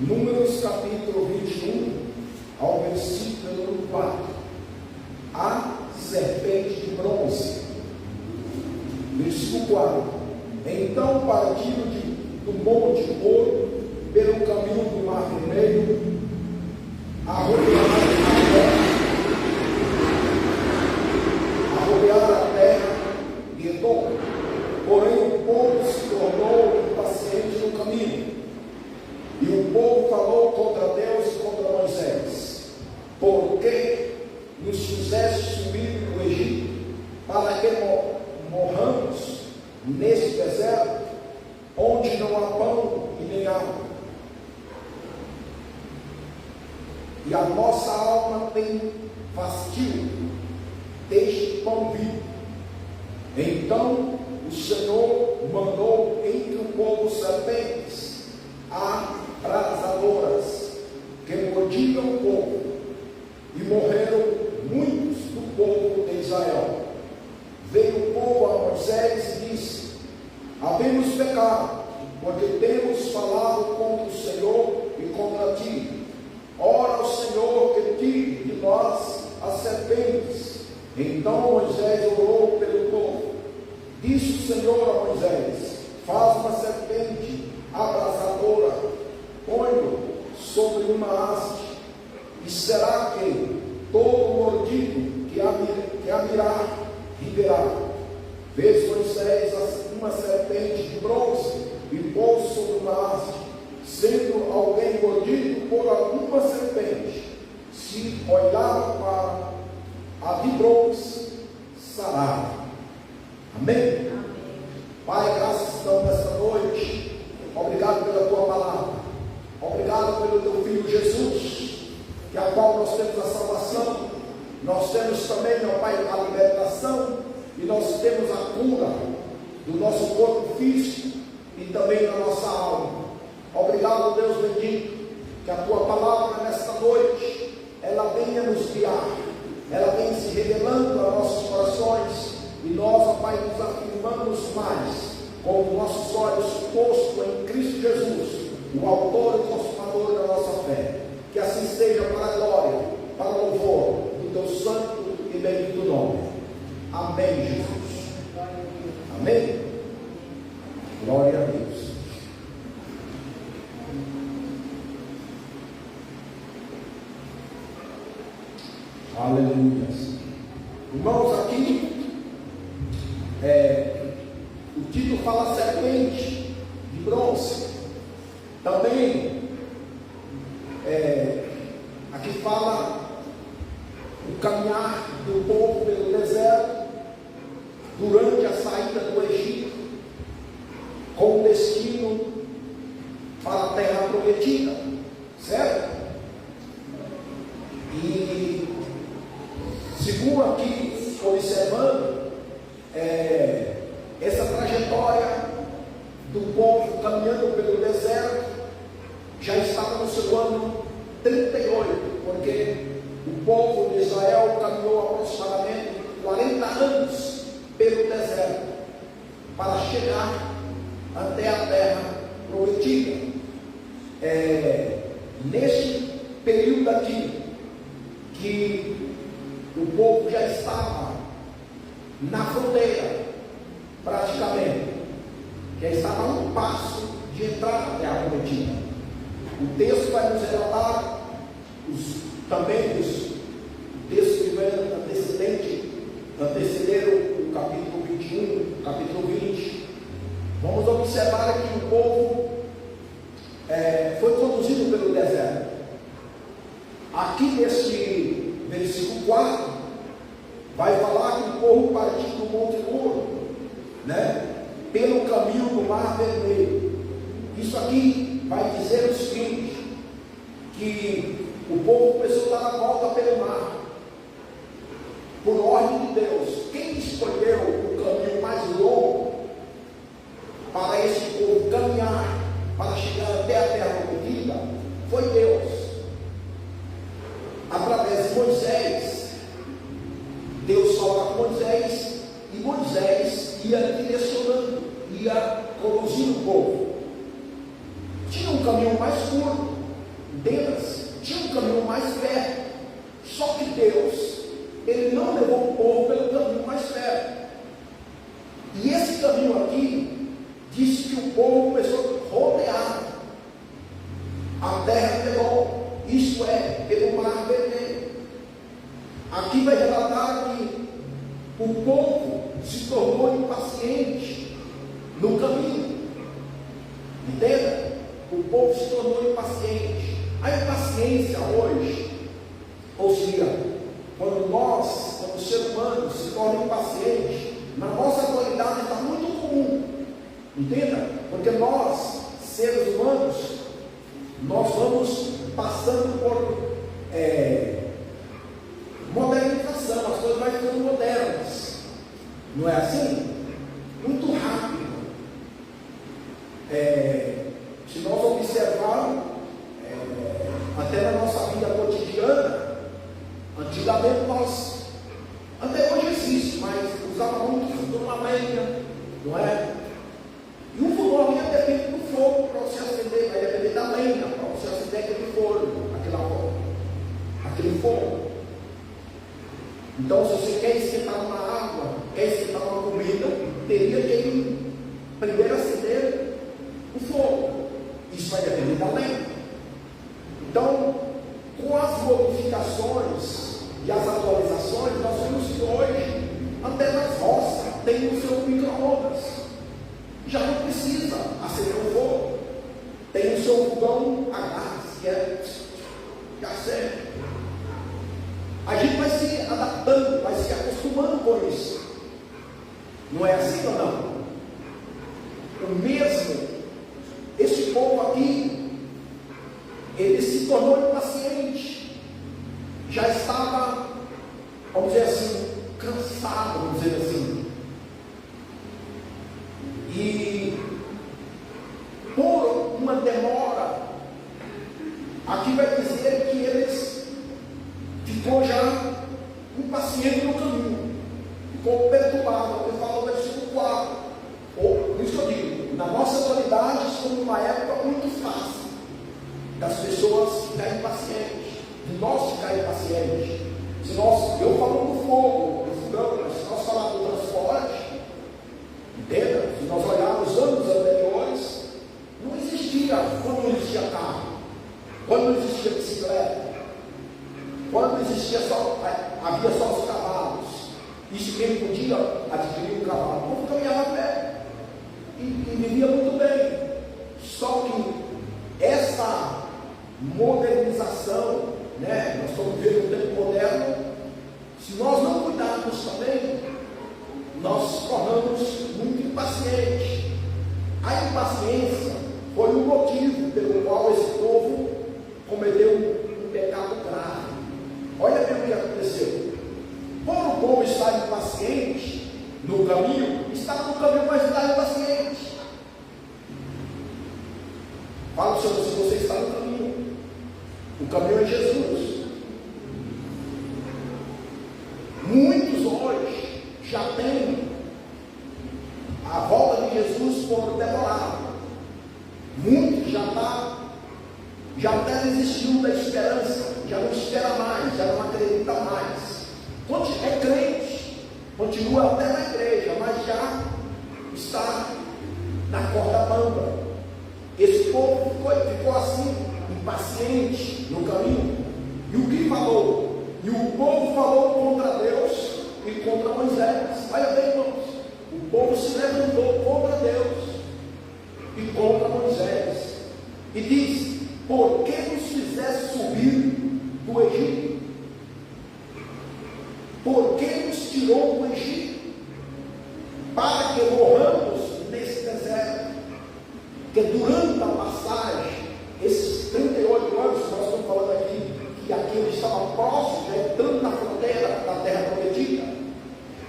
Números capítulo 21, ao versículo 4. A serpente de bronze. Versículo 4. Então partiram do Monte Hor pelo caminho do Mar Vermelho, a rodear a terra de Edom. Porém o povo se tornou impaciente no caminho, e o povo falou contra Deus e contra Moisés: por que nos fizeste subir do Egito, para que morramos nesse deserto, onde não há pão e nem água? E a nossa alma tem fastio deste pão vivo. Então o Senhor mandou entre o povo serpentes abrasadoras, que mordiam o povo, e morreram muitos do povo de Israel. Veio o povo a Moisés e disse: havemos pecado, porque temos falado contra o Senhor e contra ti. Ora ao Senhor que tire de nós as serpentes. Então Moisés orou pelo povo. Disse o Senhor a Moisés: faz uma serpente abrasadora, põe-o sobre uma haste, e será que todo mordido que a mirar viverá. Fez Moisés uma serpente de bronze e pôs sobre uma haste. Sendo alguém mordido por alguma serpente, se olhar para a de bronze, sarava. Amém? Amém. Pai, graças te damos nesta noite. Obrigado pela tua palavra. Obrigado pelo teu filho Jesus, que a qual nós temos a salvação. Nós temos também, meu Pai, a libertação, e nós temos a cura do nosso corpo físico e também da nossa alma. Obrigado, Deus bendito, que a tua palavra nesta noite, ela venha nos guiar, ela venha se revelando a nossos corações, e nós, ó Pai, nos afirmamos mais, com os nossos olhos postos em Cristo Jesus, o autor e consumador da nossa fé. Que assim seja, para a glória, para o louvor do teu santo e bendito nome. Amém, Jesus. Amém. Glória a Deus. Aleluia. Irmãos, aqui o título fala serpente de bronze. Também aqui fala o caminhar do povo pelo deserto durante a saída do Egito, com destino para a terra prometida, certo? E segundo aqui, observando essa trajetória do povo caminhando pelo deserto, já estava no seu ano 38, porque o povo de Israel caminhou aproximadamente 40 anos pelo deserto para chegar até a terra prometida. Neste período aqui, que o povo já estava na fronteira, praticamente, já estava a um passo de entrar na terra prometida. O texto vai nos relatar também os textos que antecederam o capítulo 21, capítulo 20. Vamos observar que o povo foi conduzido pelo deserto. Aqui neste versículo 4, vai falar que o povo partiu do Monte Hor, pelo caminho do Mar Vermelho. Isso aqui vai dizer o seguinte: que o povo precisou dar a volta pelo mar, por ordem de Deus. Quem escolheu o caminho mais longo para esse povo caminhar, para chegar até a terra prometida, foi Deus, através de Moisés. Deus fala com Moisés, e Moisés ia direcionando, ia conduzindo o povo. Tinha um caminho mais curto, Entenda? Tinha um caminho mais perto. Só que Deus, Ele não levou o povo pelo caminho mais perto. E esse caminho aqui, diz que o povo começou a rodear a terra de Edom, isto é, pelo mar Vermelho. Aqui vai relatar que o povo se tornou impaciente no caminho. Entenda? O povo se tornou impaciente. A impaciência hoje, ou seja, quando nós, como ser humano, se torna impaciente, na nossa atualidade está muito comum. Entenda? Porque nós, seres humanos, nós vamos passando por modernização, as coisas vão ficando modernas. Não é assim? Muito rápido. Se nós observarmos, até na nossa vida cotidiana, antigamente nós, até hoje existe, mas usava muito uma lenha, não é? E o fogão ali depende do fogo para você acender, vai depender da lenha para você acender aquele forno, aquele fogo. Então, se você quer esquentar uma água, quer esquentar uma comida, teria que primeiro acender o fogo. Isso vai depender da lenha. Então, com as modificações e as atualizações, nós vemos que hoje, até nas roças, tem o seu micro-ondas. Já não precisa acender o fogo. Tem o seu fogão a gás, que é acende. A gente vai se adaptando, vai se acostumando com isso. Não é assim ou não? O mesmo, esse povo aqui, ele se tornou impaciente. Já estava, vamos dizer assim, cansado, vamos dizer assim. E por uma demora, aqui vai dizer que eles ficou já impaciente no caminho, ficou perturbado. Ele fala no versículo 4, por isso que eu digo, na nossa atualidade estamos numa época muito fácil das pessoas ficarem impacientes, de nós ficarem impacientes. Eu falo do fogo, do fogão, mas se nós falarmos do transporte, entenda? Se nós olharmos os anos anteriores, não existia, quando não existia carro, quando não existia bicicleta, quando existia havia só os cavalos. Isso quem podia adquirir um cavalo, o povo caminhava a pé e vivia muito bem. Só que essa modernização, né? Nós estamos vivendo um tempo moderno. Se nós não cuidarmos também, nós nos tornamos muito impacientes. A impaciência foi o motivo pelo qual esse povo cometeu um pecado grave. Olha bem o que aconteceu. Quando o povo está impaciente no caminho, está no caminho, mas está impaciente. Fala para o Senhor, se você está no caminho, o caminho é Jesus. Muitos hoje já têm a volta de Jesus por demorado. Muitos já até desistiu da esperança, já não espera mais, já não acredita mais. É crente, continua até na igreja, mas já está na corda bamba. Esse povo ficou assim, impaciente no caminho. E o que falou? E o povo falou contra Deus e contra Moisés. Olha bem, irmãos, o povo se levantou contra Deus e contra Moisés e diz: por que nos fizeste subir do Egito? Por que nos tirou do Egito? Para que morramos nesse deserto. Porque durante a passagem, esses 38 anos, nós estamos falando aqui, que aquele estava próximo, já entrando na fronteira da terra prometida,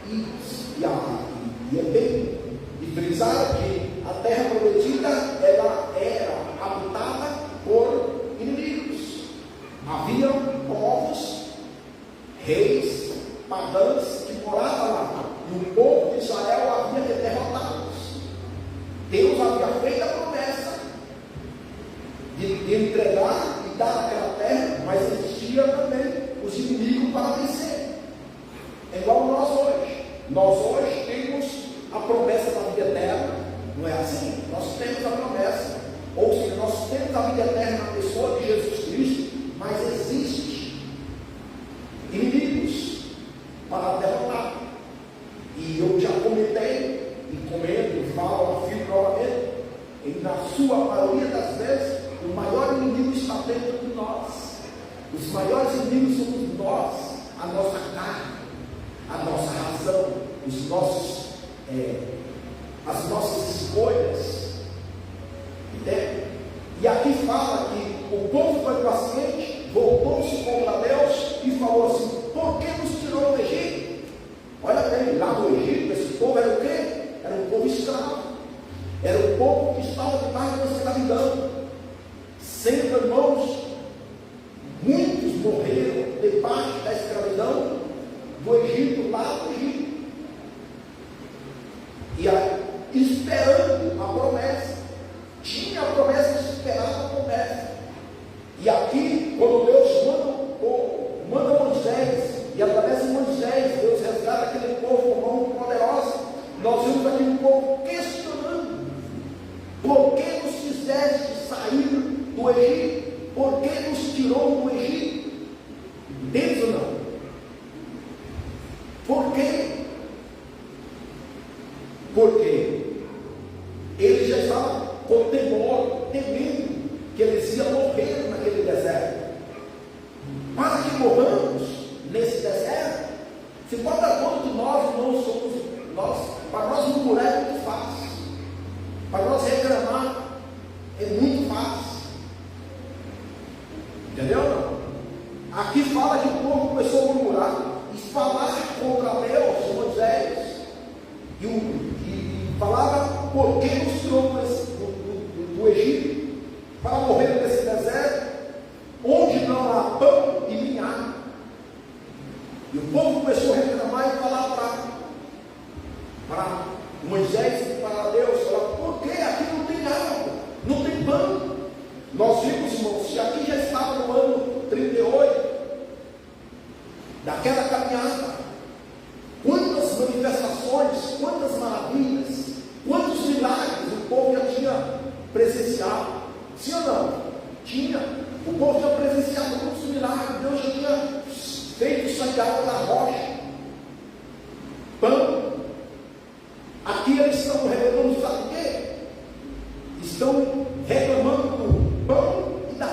e é bem de frisar que a terra prometida ela era habitada por inimigos. Havia povos, reis, pagãos que moravam lá, e o povo de Israel havia que derrotá-los. Deus havia feito a promessa de entregar e habitar aquela terra, mas existia também os inimigos para vencer. É igual nós hoje. Nós hoje temos a promessa da vida eterna, não é assim? Nós temos a promessa, ou seja, nós temos a vida eterna na pessoa de Jesus Cristo, mas existe inimigos para derrotar. E eu já comentei, e comento, e falo, afirmo novamente, e na sua maioria das vezes, o maior inimigo está dentro de nós. Os maiores inimigos somos nós, a nossa carne, a nossa razão, os nossos, as nossas escolhas. Entende? E aqui fala que o povo foi paciente, voltou-se contra Deus e falou assim: por que nos tirou do Egito? Olha bem, lá no Egito, esse povo era o quê? Era um povo escravo, era o povo que estava debaixo da escravidão. Sendo, irmãos, muitos morreram debaixo da escravidão do Egito, lá no Egito, e esperando a promessa. Tinha a promessa, esperava a promessa. E aqui, quando Deus manda Moisés, e através de Moisés, Deus resgata aquele povo com mão poderosa, nós vemos aqui um povo questionando: por que nos fizeste sair do Egito? Por que nos tirou do Egito? Entende ou não? Por quê? Porque eles já estavam com temor, temendo que eles iam morrer naquele deserto. Para que morramos nesse deserto, se pode dar conta que nós não somos, para nós murmurar é muito fácil, para nós reclamar é muito fácil. Entendeu? Não? Aqui fala que o povo começou a murmurar e falar contra Deus, Moisés, e falava: por que nos tirou do Egito para morrer nesse deserto, onde não há pão e nem água? E o povo começou a reclamar e falar para Moisés e para Deus: falar, por que aqui não tem água, não tem pão? Nós vimos, irmãos, que aqui já estava no ano 38 daquela caminhada. Quantas manifestações, quantas maravilhas, quantos milagres o povo já tinha presenciado. Sim ou não? Tinha. O povo já presenciado muitos milagres. Deus já tinha feito sair água da rocha, pão. Aqui eles estão reclamando, sabe o quê? Estão reclamando do pão e da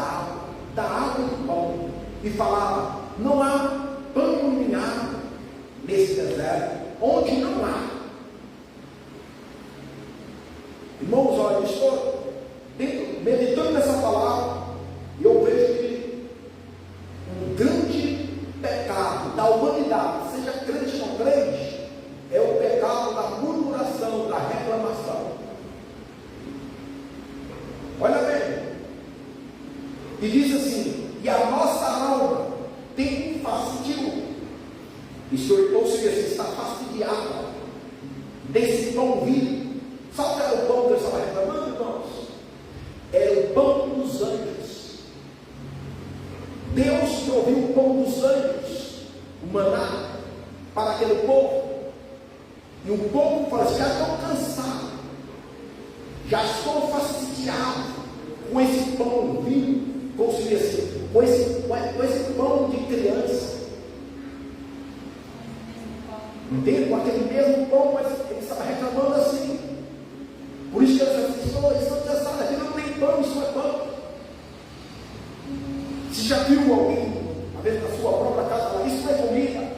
água e do pão. E falava: não há pão nem água nesse deserto, onde não há. Irmãos, olha, eu estou meditando nessa palavra e eu vejo que um grande pecado da humanidade, seja crente ou não crente, é o pecado da murmuração, da reclamação. Olha bem, e diz assim: e a nossa alma tem fastio. Isso, ou seja, você está fastidiado desse pão vivo. Sabe o que era o pão que eu estava reclamando, irmãos? Era o pão dos anjos. Deus proveu o pão dos anjos, o maná, para aquele povo. E o povo fala assim: já estou cansado, já estou fastidiado com esse pão vivo, com esse pão de criança. Entende? Com aquele mesmo pão, mas ele estava reclamando assim. Por isso que eles estão cansados, aqui não tem pão, isso não é pão. Você já viu alguém, às vezes na sua própria casa, falar: isso não é comida?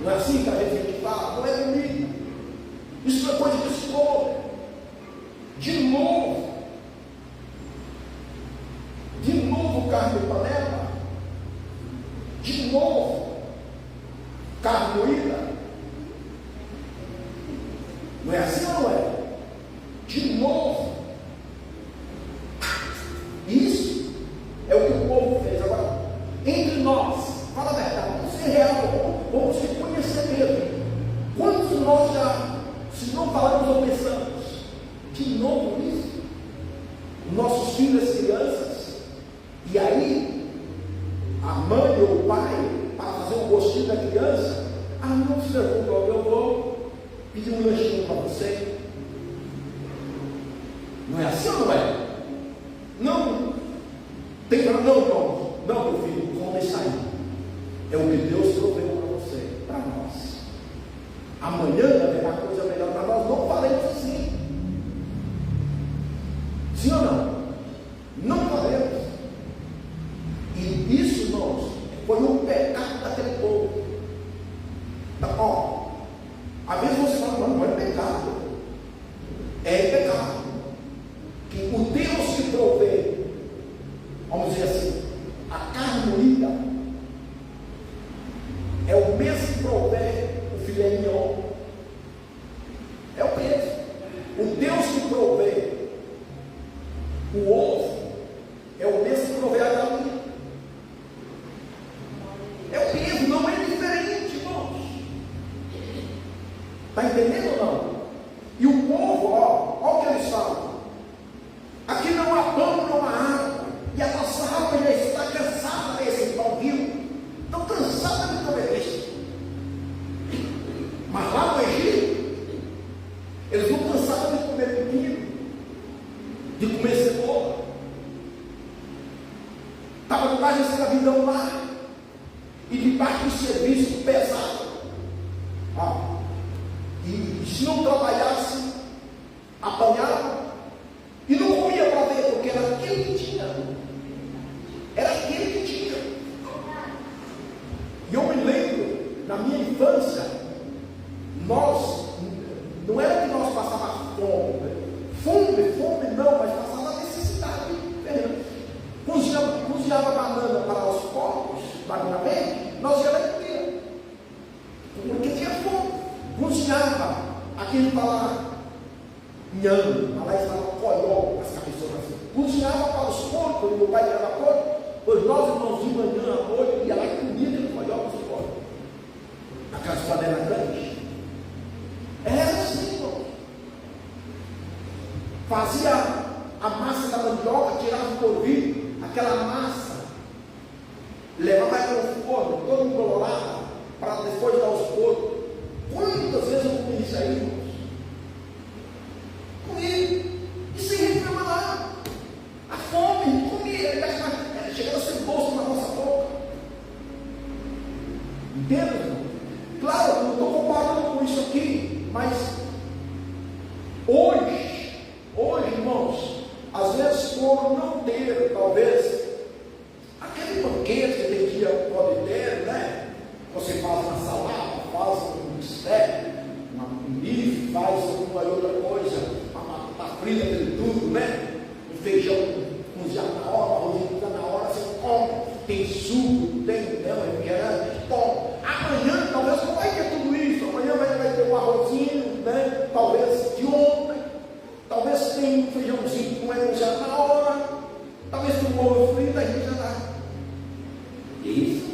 Não é assim que a gente fala? Não é comida. Isso não é coisa de escolha. De novo carne de panela, de novo carne moída. Não é assim ou não é? De novo. Isso é o que o povo fez. Agora, entre nós, fala a verdade, vamos ser real, vamos se conhecer mesmo. Quantos de nós já, se não falamos ou pensamos, de novo isso? Nossos filhos e crianças, E aí, a mãe ou o pai, para fazer um gostinho da criança, não se preocupe, eu vou pedir um lanchinho para você. Não é assim ou não é? Não. Tem para não, irmão. Não, meu filho, come isso aí. É o que Deus proveu para você, para nós. Amanhã haverá coisa melhor para nós. Não faremos assim. Sim ou não? Não faremos. E isso, irmãos, foi um pecado daquele povo. Então, ó, às vezes você fala, não é pecado. É pecado. Que o Deus que provê, vamos dizer assim, a carne moída, é o mesmo que provê o filé mignon. É o mesmo. O Deus que provê o ovo, é o mesmo que provê a galinha. É o mesmo, não é diferente, irmãos. Está entendendo ou não? E o povo, ó o que eles falam. Aqui não há pão, não há água. E a nossa alma já está cansada desse pão vivo. Estão cansada de comer isso. Mas lá no Egito, eles não cansaram de comer pepino, de comer cebola. Estava debaixo da escravidão lá. E debaixo de serviço pesado. E se não trabalhasse, apanhava. E não comia para ver, porque era aquele que tinha. Era aquele que tinha. E eu me lembro, na minha infância, nós, não era que nós passávamos fome não, mas passava necessidade. Cozinhava banana para os porcos, marinamente, nós ia lá e comia. Porque tinha fome. Cozinhava aquele para lá. Nhame, lá estava coió, as cabeçonas assim. Cozinhava para os porcos, meu pai era porco, pois nós, irmãos, de manhã à noite, ia lá e comia aquele coió para os porcos. Aquelas panelas grandes. Era assim, irmão. Fazia a massa da mandioca, tirava o polvilho, aquela massa, levava ela no forno, todo embolorado, para depois dar os porcos. Quantas vezes eu comi isso aí, irmãos? Comi, e sem reclamar nada. A fome, comia, chegava a ser doce na nossa boca. Entende, irmão? Claro, eu não estou comparando com isso aqui, mas hoje, irmãos, às vezes por não ter, talvez, aquele banquete que tem dia pode ter, né? Você faz uma salada, faz um bistec, um bife, faz alguma outra coisa, uma frita de tudo, né? Um feijão cozinhado na hora, um arrozinho cozinhado na hora, você come, tem suco, tem refrigerante, come. Amanhã talvez não vai ter tudo isso, amanhã vai ter um arrozinho, né? Talvez de ontem, talvez tenha um feijãozinho com cozinhado na hora, talvez tenha um ovo frito, a gente já dá. Isso.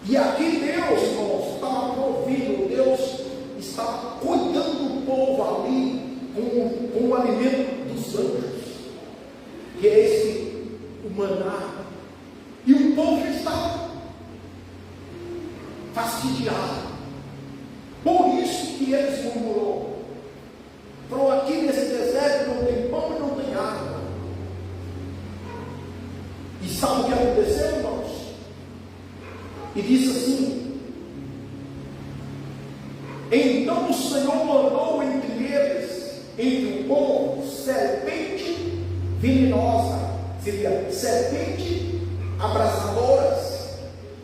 E aqui Deus, irmãos, estava provendo, Deus estava cuidando do povo ali com o alimento dos anjos, que é esse, o maná. E o povo estava fastidiado. Por isso que eles murmurou. Falou, aqui nesse deserto não tem pão e não tem água. E sabe o que aconteceu, irmãos? E disse assim: então o Senhor mandou entre eles, entre o povo, serpente venenosa, seria serpente abrasadoras,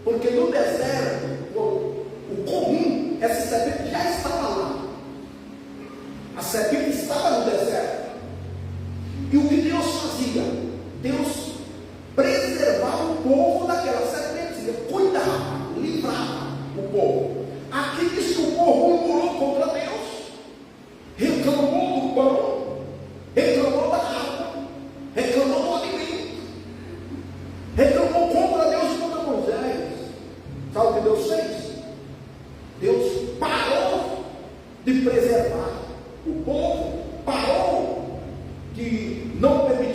porque no deserto, o comum, essa serpente já estava lá. A serpente estava no deserto. E o que Deus fazia? Deus preservava o povo daquela serpente, cuidava, livrava o povo. Aqui diz que o povo murmurou contra Deus, reclamou do pão, reclamou da água, reclamou do alimento, reclamou contra Deus e contra Moisés. Sabe o que Deus fez? Deus parou de preservar o povo, parou de não permitir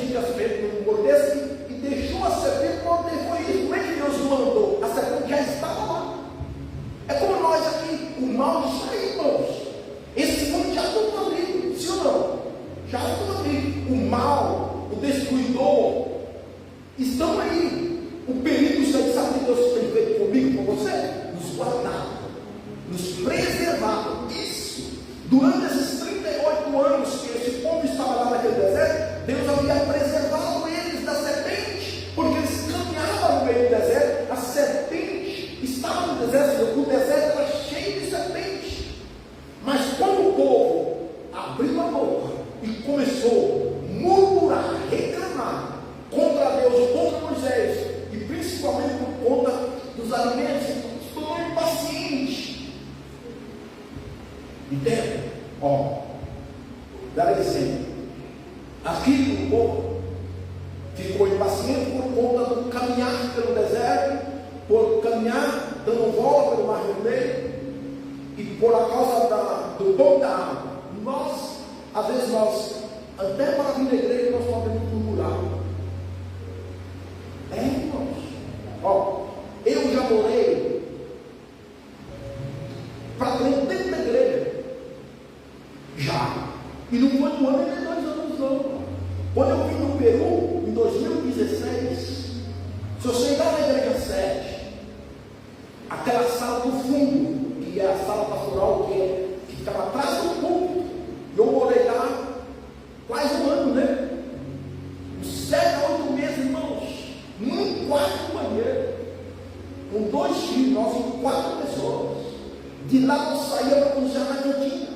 estão aí. O perigo está aí, sabe o que Deus tem feito comigo, com você? Nos guardado, nos preservado. Isso, durante esses 38 anos que esse povo estava lá naquele deserto, Deus havia preservado eles da serpente, porque eles caminhavam no meio do deserto, a serpente estava no deserto, o deserto era cheio de serpente. Mas quando o povo abriu a boca e começou a murmurar, reclamar contra Deus, contra Moisés, e principalmente por conta dos alimentos, estou impaciente. Entende? Dá exemplo. Aqui o povo ficou impaciente por conta do caminhar pelo deserto, por caminhar dando volta pelo Mar Vermelho, e por causa do bom da água. Às vezes até para vir à igreja, nós podemos murmurar. Irmãos, eu já morei para dentro da igreja, já, e não foi um ano nem 2 anos não. Quando eu vim no Peru, em 2016, se você entrar na igreja 7, aquela sala do fundo, que é a sala pastoral que ficava atrás do púlpito, eu morei lá quase um ano, né? Uns 7 a 8 meses, irmãos, num quarto banheiro, com 2 filhos, nós em 4 pessoas. De lá nós saíamos para cozinhar na cantina.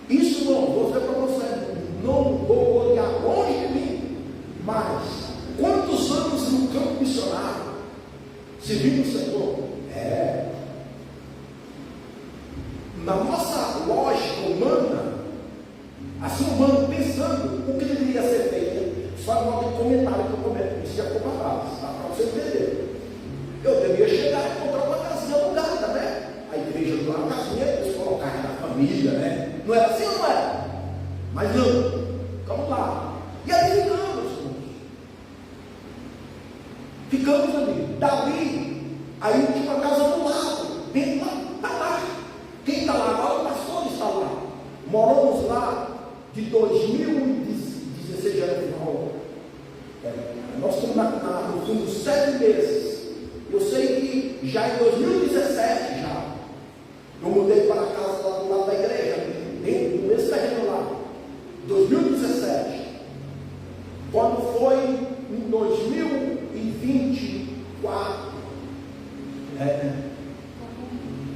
Isso não, vou dizer para você, não vou olhar longe de mim, mas quantos anos no campo missionário, servindo o Senhor? Na nossa lógica humana, assim humano, pensando o que deveria ser feito, só nota de comentário que eu comento, isso já ficou para trás, tá? Para você entender. Eu deveria chegar e encontrar uma casinha alugada, né? A igreja do lado, a casinha, eles colocaram na família, né? Não era assim ou não era? Mas não, vamos lá. E aí ficamos ali. Davi, aí tinha uma casa do lado, dentro lá. Quem está lá agora? O pastor está lá. Moramos lá de 2016 já no final. Nós estamos no fundo 7 meses. Eu sei que já em 2017 eu mudei para a casa lá do lado da igreja, dentro do mesmo terreno lá. 2017. Quando foi em 2024.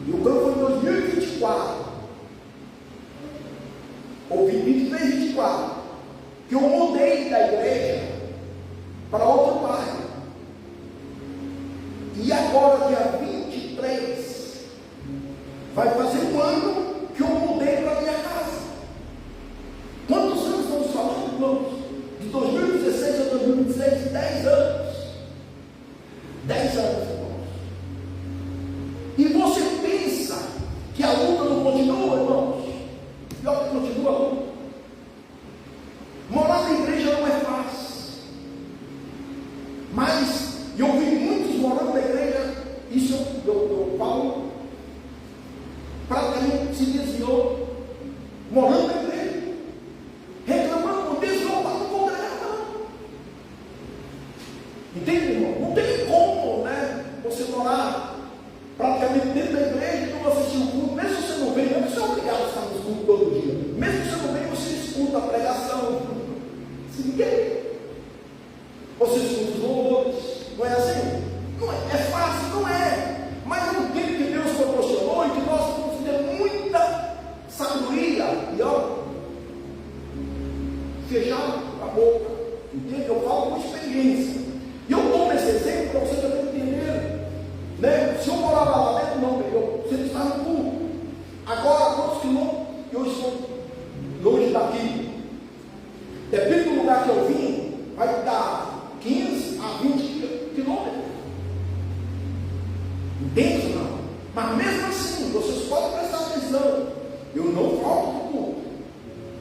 E o quando foi em 2024. Ou 23, 24. Que eu mudei da igreja para outro bairro. E agora, dia 23, vai fazer um ano que eu mudei para a minha casa. Quantos anos estamos falando, irmãos? De 2016 a 2016, 10 anos. 10 anos, irmãos. E você pensa que a luta não continua, irmãos? Pior que continua a luta. Morar na igreja não é fácil. Mas eu vi muitos morando na igreja, isso eu falo, praticamente se desviou, morando na igreja, reclamando, desviou para não congregar, não. Entende, irmão? Não tem como, né? Você morar praticamente dentro da igreja e não assistir o culto, mesmo se você não vem, mesmo se você é obrigado a estar no culto todo dia, mesmo se você não vem, você escuta a pregação, se ninguém. Você escuta os louvores, não é assim? Não é, é fácil, não é. Mas é um tempo que Deus proporcionou e que nós vamos ter muita sabedoria. E fechar a boca. Entende? Eu falo com experiência. E eu tomo esse exemplo para você também entender. Né? Se eu morava lá dentro, não, você está no culto. Agora, quantos quilômetros eu estou longe daqui? Depende do lugar que eu vim, vai dar 15 a 20 quilômetros. Entende ou não? Mas mesmo assim, vocês podem prestar atenção. Eu não falto do culto.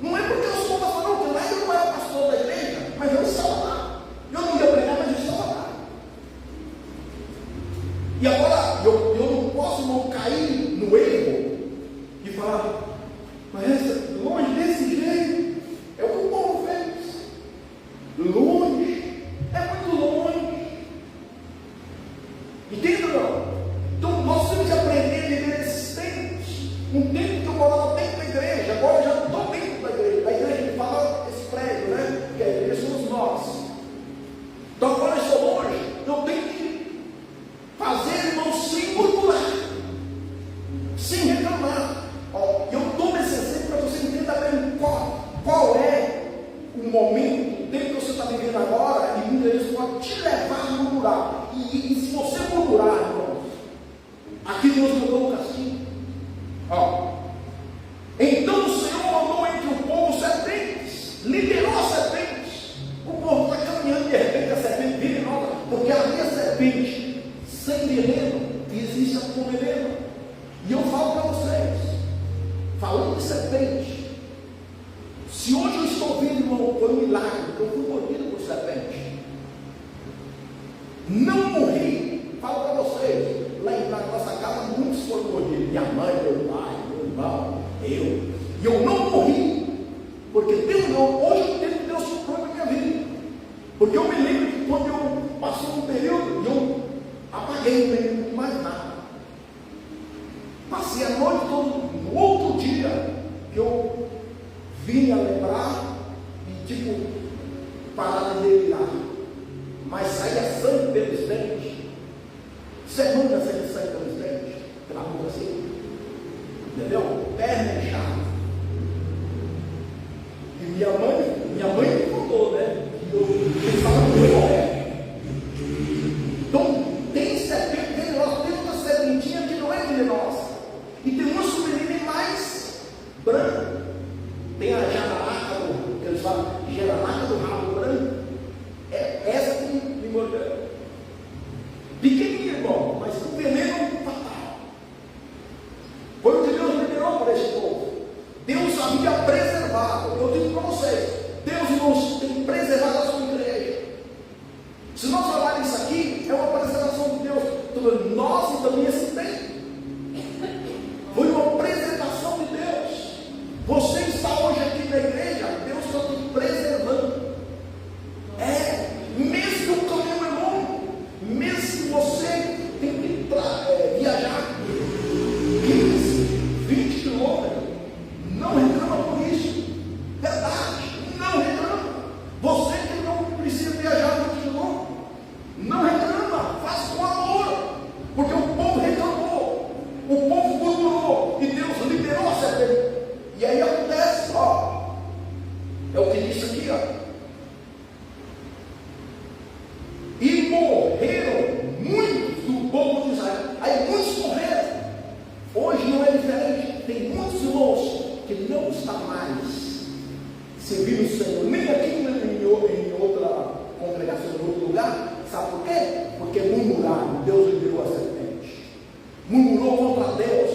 Não é porque eu sou pastor, não, porque lá eu não era pastor da igreja, mas eu estava lá. Eu não ia pregar, mas eu estava lá. E agora, eu não posso não cair no erro e falar, mas longe desse jeito, é o que o povo fez. Longe. momento, o tempo que você está vivendo agora, e muitas vezes pode te levar a murmurar. E se você murmurar, irmãos, aqui Deus mandou um castigo. Então o Senhor mandou entre o povo serpentes, liberou as serpentes. O povo está caminhando, de repente a serpente vira e volta, porque havia serpente sem veneno e existe a com veneno. E eu falo para vocês, falando de serpente, se hoje eu estou vendo, irmão, foi um milagre, porque eu fui mordido por serpente. Não morri, falo para vocês, lá na nossa casa muitos foram mordidos, minha mãe, meu pai, meu irmão, eu. E eu não morri, porque Deus não, hoje eu tenho Deus supremo na minha vida. Porque eu me lembro que quando eu passei um período, eu apaguei, não lembro de mais nada. Passei a noite toda, no outro dia, que eu vinha lembrar e tipo, parar de delirar. Mas saía sangue pelos dentes. Semana saía sangue pelos dentes. Pela boca assim. Entendeu? Perna inchada. E minha mãe me contou, né? Que eu estava muito correto. Então, tem serpente venenosa, tem outra serpentinha que não é venenosa. E tem uma sublinha mais branca. Tem a jararaca, que eles falam, jararaca do rabo branco. É essa que me mordeu. Pequenininha, irmão, mas com veneno fatal. Foi o que Deus liberou para esse povo. Deus havia preservado. Eu digo para vocês, Deus, irmãos, tem preservado a sua igreja. Se nós falarmos isso aqui, é uma preservação de Deus. Então, nós e também esse tempo. Foi uma preservação de Deus. Você está hoje aqui na igreja, Deus está te preservando. Mesmo que o caminho é longo, mesmo que você tem que viajar 15, 20 quilômetros, não reclama por isso. Verdade, não reclama. Você que não precisa viajar 20 quilômetros, não reclama, faz com amor, porque o povo reclamou, o povo murmurou, e Deus liberou a serpente. E aí acontece, é o que disse aqui, e morreram muitos do povo de Israel. Aí muitos morreram. Hoje não é diferente. Tem muitos irmãos que não estão mais servindo o Senhor, nem aqui em outra congregação, em outro lugar. Sabe por quê? Porque murmuraram. Deus liberou a serpente. Murmurou contra Deus.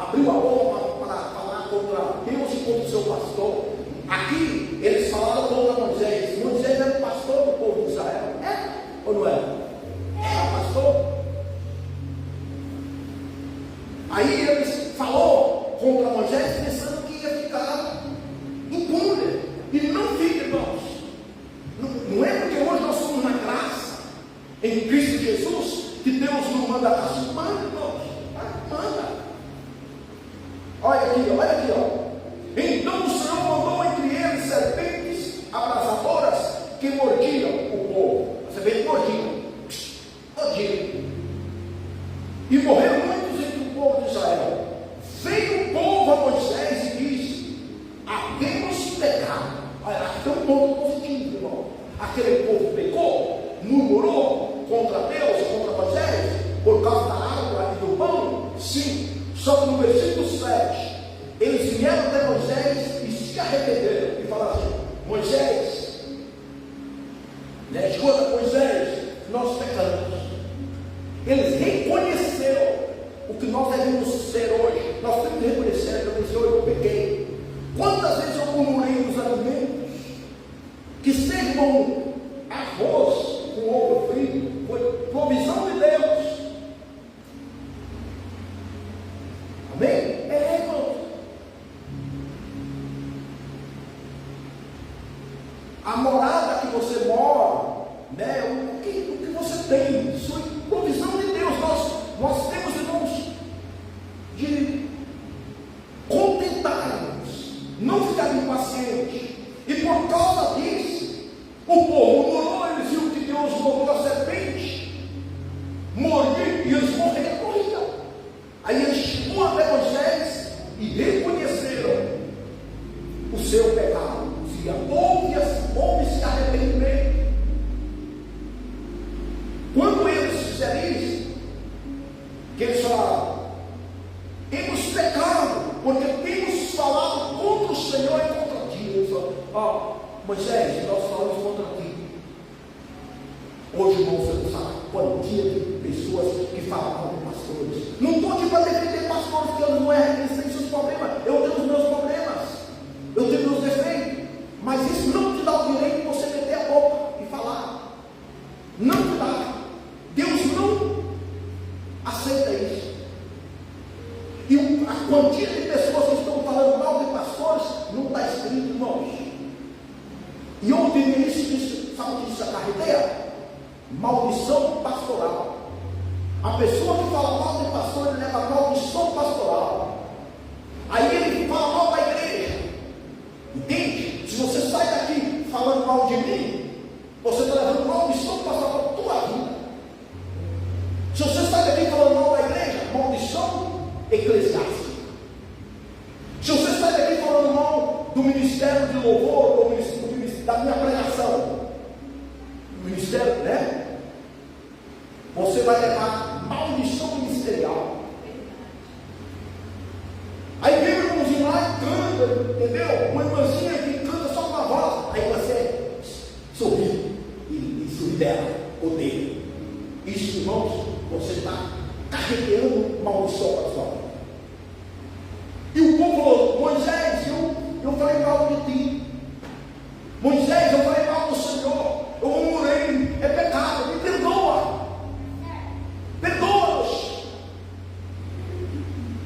Abriu a boca para falar contra Deus e contra o seu pastor. Aqui eles falaram contra Moisés. Moisés era o pastor do povo de Israel. Ou não era? Era pastor. Aí eles falou contra Moisés pensando que ia ficar impune. E não fica, irmãos. Não é porque hoje nós somos na graça em Cristo Jesus que Deus não manda castigo. Manda, irmãos. Manda. Olha aqui, ó. Então o Senhor mandou entre eles serpentes abrasadoras que mordiam o povo. Você vê, mordiam. E morreram muitos entre o povo de Israel. Veio o povo a Moisés e disse: havemos pecado. Olha, aqui tem um ponto positivo, irmão. Aquele povo pecou, murmurou contra Deus, contra Moisés, por causa da água e do pão. Sim, só que no versículo 7, eles vieram até Moisés e se arrependeram e falaram assim: Moisés, escuta, Moisés, nós pecamos. Eles reconheceram o que nós devemos ser hoje. Nós temos que reconhecer que eu pequei. Quantas vezes eu murmurei nos alimentos que servam arroz com ovo frito? Foi provisão de Deus. Amém? Irmão. A morada que você mora, né? O que você tem, isso é provisão de Deus. Nós temos, irmãos, de contentarmos, não ficar impacientes. E por causa disso, o povo murmurou, eles viram que Deus mandou a serpente, morreu e eles morreram. Aí eles chegou até Moisés e reconheceram o seu pecado. Dizia: houve ó, Moisés, nós falamos contra ti. Hoje, irmão, você não sabe a quantia de pessoas que falavam de pastores. Não estou aqui para defender pastores, porque eu não é, eles têm seus problemas. Eu tenho os meus problemas. Eu tenho meus defeitos. Mas isso não te dá o direito de você meter a boca e falar. Não te dá. Deus não aceita isso. E a quantia de pessoas que estão falando mal de pastores não está escrito, irmãos. E ontem no início disso, sabe o que isso acarreteia? Maldição pastoral. A pessoa que fala mal de pastor, ele leva maldição pastoral. Aí ele fala mal da igreja. Entende? Se você sai daqui falando mal de mim, você está levando maldição pastoral para a tua vida. Se você sai daqui falando mal da igreja, maldição eclesiástica. Se você sai daqui falando mal do ministério de louvor, da minha pregação, do ministério, né? Você vai levar maldição ministerial. Aí vem o irmãozinho lá e canta, entendeu? Uma irmãzinha que canta só com a voz. Aí você sorri e se libera o dele. Isso, irmãos, você está carregando maldição para a sua vida. E o povo falou: Moisés, eu falei mal de ti. Moisés, eu falei mal do Senhor. Eu murmurei, é pecado, me perdoa. Perdoa-nos.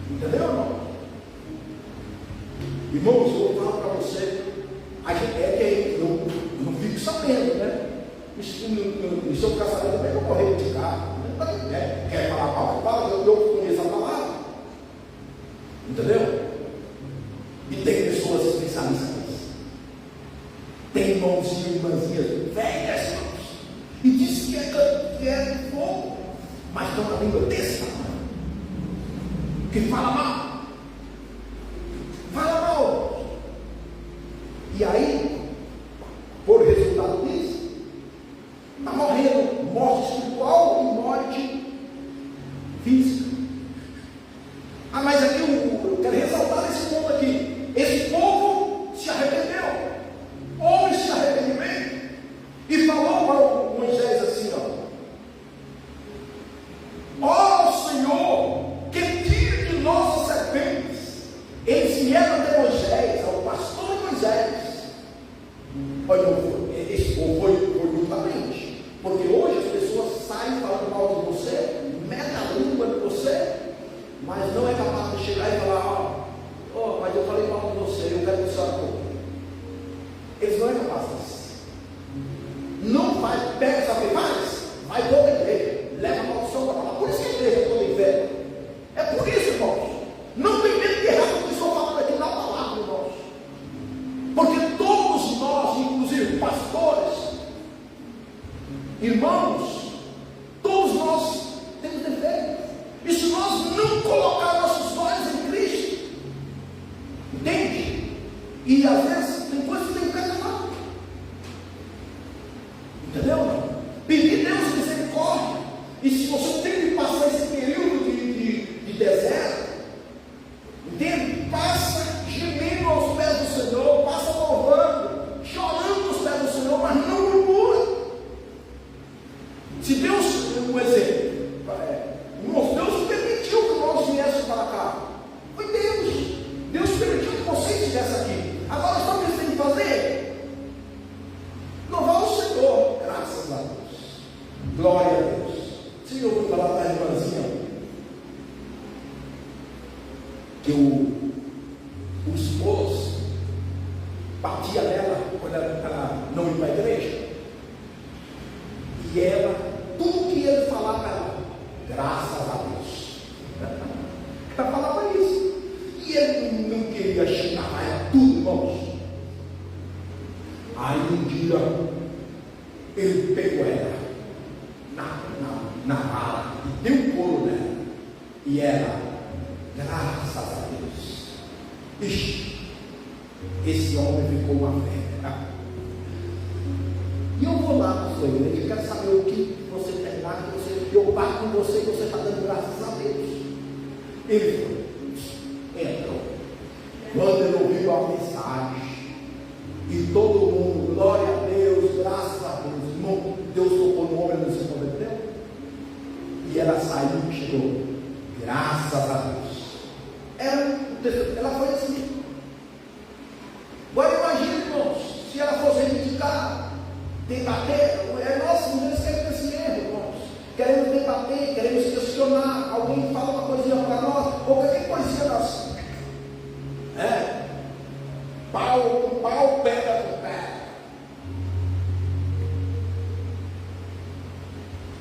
Entendeu, irmão? Irmãos, eu vou falar para você. A gente eu não fico sabendo, né? No seu casamento também não correr de carro. Né? Quer falar mal? Fala, eu conheço a palavra. Entendeu? E tem pessoas especialistas nisso. Tem irmãozinhos e irmãzinhas velhas, irmãos, e diz que é fogo, mas tem uma língua desse tamanho, que fala mal. Fala mal. E aí, por resultado disso, está morrendo morte espiritual e morte física. Ah, mas aqui eu quero ressaltar esse ponto aqui. Esse povo se arrependeu. Houve esse arrependimento. E falou para Moisés assim: ó Senhor, que tire de nós as serpentes. Eles vieram até Moisés, ao pastor Moisés. Olha, esse povo foi justamente. Porque hoje as pessoas saem falando mal de você, metem a língua de você, mas não é capaz de chegar e falar: ó, mas eu falei mal de você, eu quero que você acorda. Eles não é capaz disso. Não faz, pega, sabe o que faz? Vai toda a igreja, leva a maldição para falar. Por isso que a igreja é toda inferno. É por isso, irmãos. Não tem medo de errar o que estou falando aqui na palavra, irmãos. Porque todos nós, inclusive pastores, irmãos, todos nós temos defeitos. E se nós não colocar nossos olhos em Cristo, entende? E às vezes tem coisas que tem que perdoar. Entendeu? Pedir Deus misericórdia. E se você tem que passar esse período de deserto, entende? Passa gemendo aos pés do Senhor, passa louvando, chorando aos pés do Senhor, mas não murmura. Se Deus, um exemplo, Deus permitiu que nós viéssemos para cá. Foi Deus. Deus permitiu que vocês estivessem aqui. Agora, sabe o que eles têm que fazer? Louvar o Senhor. Graças a Deus. Glória a Deus. Você já ouviu falar da irmãzinha? Que o esposo batia nela quando ela não ia para a igreja. E ela, tudo que ele falava, ela, graças a Deus. Ela falava isso. E ele não queria xingar, era tudo, irmãos. Aí um dia, ele pegou ela na vara e deu um couro nela. E ela, graças a Deus. Ixi, esse homem ficou uma fera. E eu vou lá na sua igreja, eu quero saber o que você tem lá, que eu bato com você e você está dando graças a Deus. Ele foi, entrou. Quando ele ouviu a mensagem, E todo mundo, glória a Deus, graças a Deus, irmão, Deus tocou no homem, não se converteu. E ela saiu e chegou, graças a Deus. Ela foi assim. Agora imagine, irmãos, se ela fosse reivindicar, debater, nós mulheres queremos esse erro, irmãos. Queremos debater, queremos questionar, alguém fala uma coisinha para nós, ou qualquer coisinha nós. Pau pega com pé.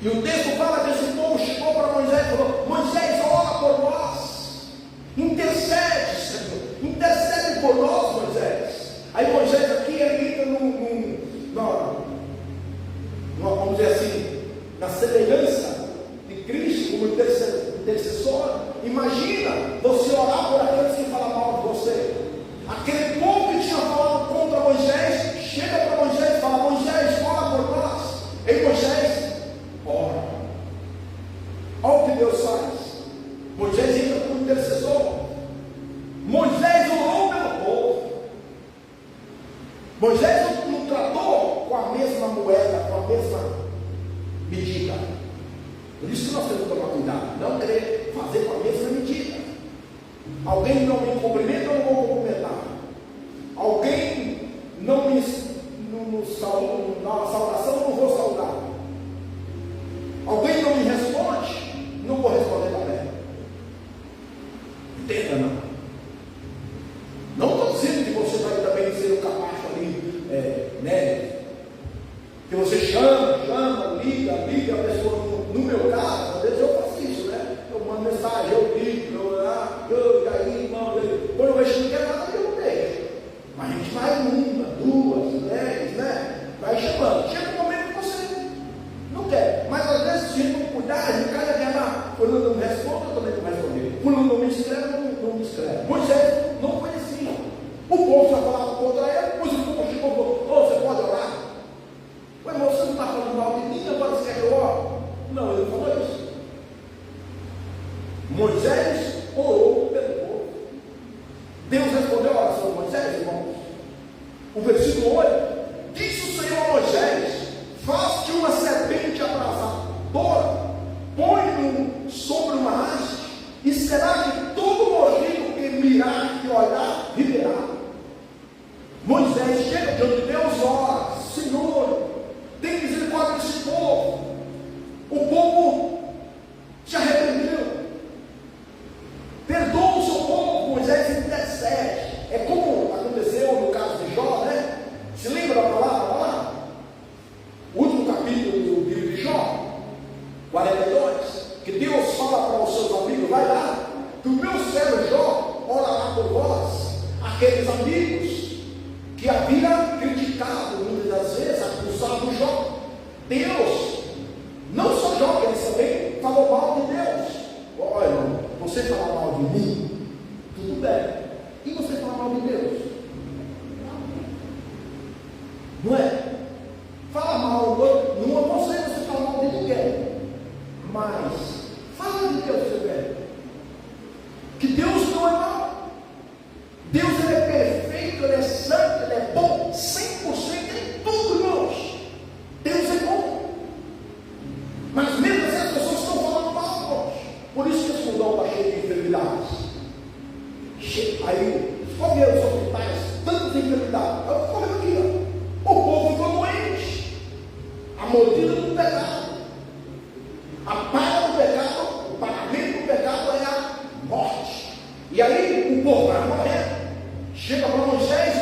E o texto fala que esse povo chegou para Moisés e falou: Moisés, ora por nós, intercede, Senhor, intercede por nós, Moisés. Aí Moisés aqui, ele entra vamos dizer assim, na semelhança de Cristo como intercessor. Imagina você orar por aqueles que falam mal de você. Aquele povo que tinha falado contra Moisés, chega para Moisés e fala: Moisés, ora por nós. Ei, Moisés, ora. Olha o que Deus faz. Moisés entra como intercessor. Moisés orou pelo povo. Moisés não tratou com a mesma moeda, com a mesma medida. Por isso que nós temos que tomar cuidado, não querer fazer com a mesma medida. Alguém não me cumprimenta, eu não vou cumprimentar. Alguém não me dá uma saudação, eu não vou saudar. Alguém não me responde, não vou responder também. Entenda, não? Não estou dizendo que você vai também ser um capacho ali, que você chama, liga, a pessoa. No meu caso, às vezes eu faço isso, né? Eu mando mensagem, eu ligo, e aí, irmão, quando eu vejo que não quer nada, eu não deixo. Mas a gente vai 1, 2, 10, né? Vai chamando. Chega um momento que você não quer. Mas às vezes, se a gente não cuidar, a gente cai na guerra. Quando eu não me respondo, eu também não respondo. Quando eu não me escreve, eu não me escreve. Moisés não foi assim. O povo já falava contra ele, depois o povo chegou e falou: você pode orar? O irmão, você não está falando mal de mim, agora você quer que eu ore? Não, ele não falou isso. Moisés orou pelo povo. Deus respondeu a oração de Moisés, irmãos. O versículo 8: disse o Senhor a Moisés: faz-te uma serpente abrasadora, põe-no sobre uma haste, e será que todo mordido que mirar e olhar viverá. Moisés chega diante de Deus, ora: Senhor, tem misericórdia desse povo. O povo te arrependeu. Perdoa o seu povo. Moisés intercede. É como aconteceu no caso de Jó, né? Se lembra da palavra lá? O último capítulo do livro de Jó, 42, que Deus fala para os seus amigos: vai lá, que o meu servo Jó orará por vós. Aqueles amigos que havia criticado muitas das vezes, acusado Jó. Deus, não só Jó, ele também falou mal de Deus. Olha, irmão, você falar mal de mim, tudo bem. E você falar mal de Deus? Não é? Fala mal, não é você falar mal de ninguém. Mas, fala de Deus também. Que Deus não é mal. Deus, ele é perfeito, ele é santo, ele é bom, 100% em tudo, irmãos. Deus é bom. Mas mesmo assim as pessoas estão falando mal, irmãos. Por isso que esse mundão está cheio de enfermidades. Aí, qual é os hospitais? Tantas enfermidades. Eu estou falando aqui, ó. O povo ficou doente. A mordida do pecado. A paga do pecado, o pagamento do pecado é a morte. E aí o povo vai morrer. Chega para Moisés,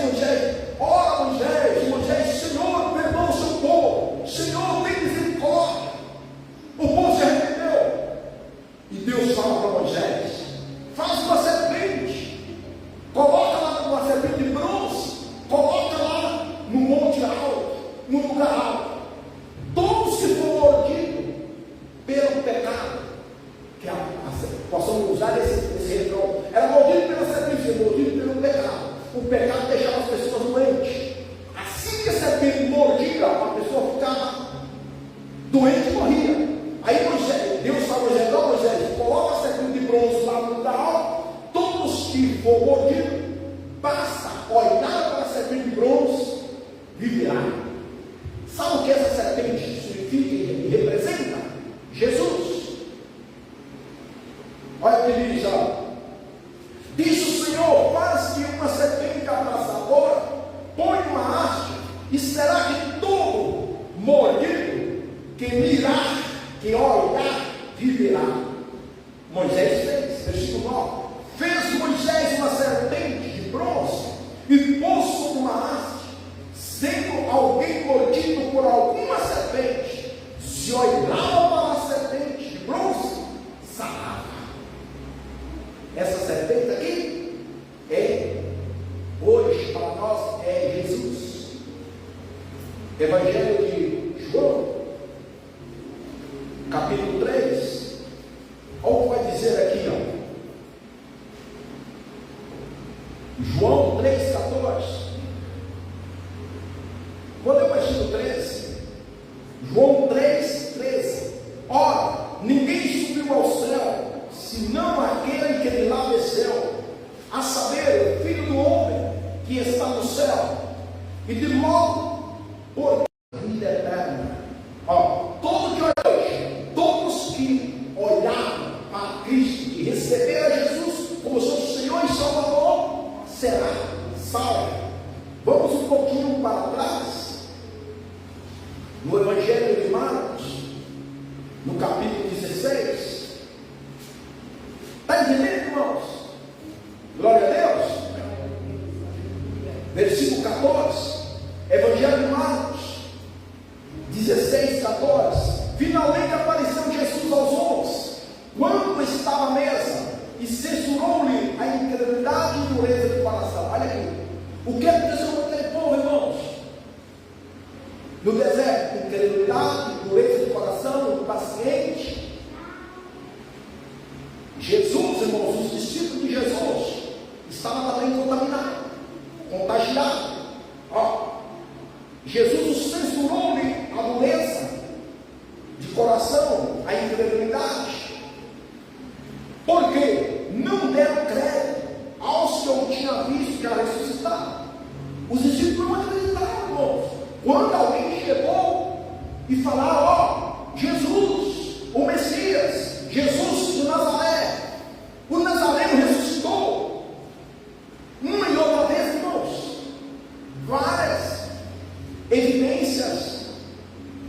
ora Moisés, Senhor, perdoa o seu povo, Senhor, tem misericórdia. O povo se arrependeu. E Deus fala para Moisés: faz uma serpente, coloca lá uma serpente de bronze, coloca lá no monte alto, no lugar alto. Todos que foram mordidos pelo pecado, que possamos usar esse refrão, era mordido pela serpente, mordido pelo pecado. O pecado deixava as pessoas doentes. Assim que a serpente mordia, a pessoa ficava doente e morria. Aí Deus fala a Moisés: não, Moisés, coloca a serpente de bronze lá no lugar alto. Todos que for mordidos, basta olhar para a serpente de bronze viverá. Sabe o que essa serpente significa e representa? Jesus. Olha o que ele diz, ó. Diz o Senhor: faz que uma serpente abraçadora põe uma haste, e será que todo mordido que mirar, que olhar, viverá. Moisés fez, versículo 9. Fez Moisés uma serpente de bronze e pôs sobre uma haste. Sendo alguém mordido por alguma serpente, se olhava para a serpente de bronze, sarava. Essa serpente aqui hoje para nós é Jesus. Evangelho de João, capítulo 3. Olha o que vai dizer aqui, ó. João 3,14. Vou ler o versículo 13. João 3,13. Ora, ninguém subiu ao céu, senão aquele que de lá desceu, a saber, o Filho do Homem que está no céu, e de modo por vida eterna. Ó, todos que olharam para Cristo e receberam Jesus como seu Senhor e Salvador, será salvo. Vamos um pouquinho para trás, no Evangelho de Marcos, no capítulo 16. Está entendendo, irmãos? Glória a Deus. Versículo 14. Evangelho de Marcos 16, 14. Finalmente apareceu Jesus aos homens, quando estava à mesa, e censurou-lhe a incredulidade e dureza de coração. Olha aqui. O que aconteceu com aquele povo, irmãos? No deserto, incredulidade, dureza de coração, impaciente. Jesus, irmãos, os discípulos de Jesus estavam também contagiados. Ó, Jesus os censurou-lhe a dureza de coração, a incredulidade, porque não deram crédito aos que eu tinha visto já ressuscitar. Os discípulos não acreditaram, irmãos. Quando alguém chegou e falou: ó, Jesus, o Messias, Jesus de Nazaré, o Nazareno ressuscitou. Uma e outra vez, irmãos, várias evidências.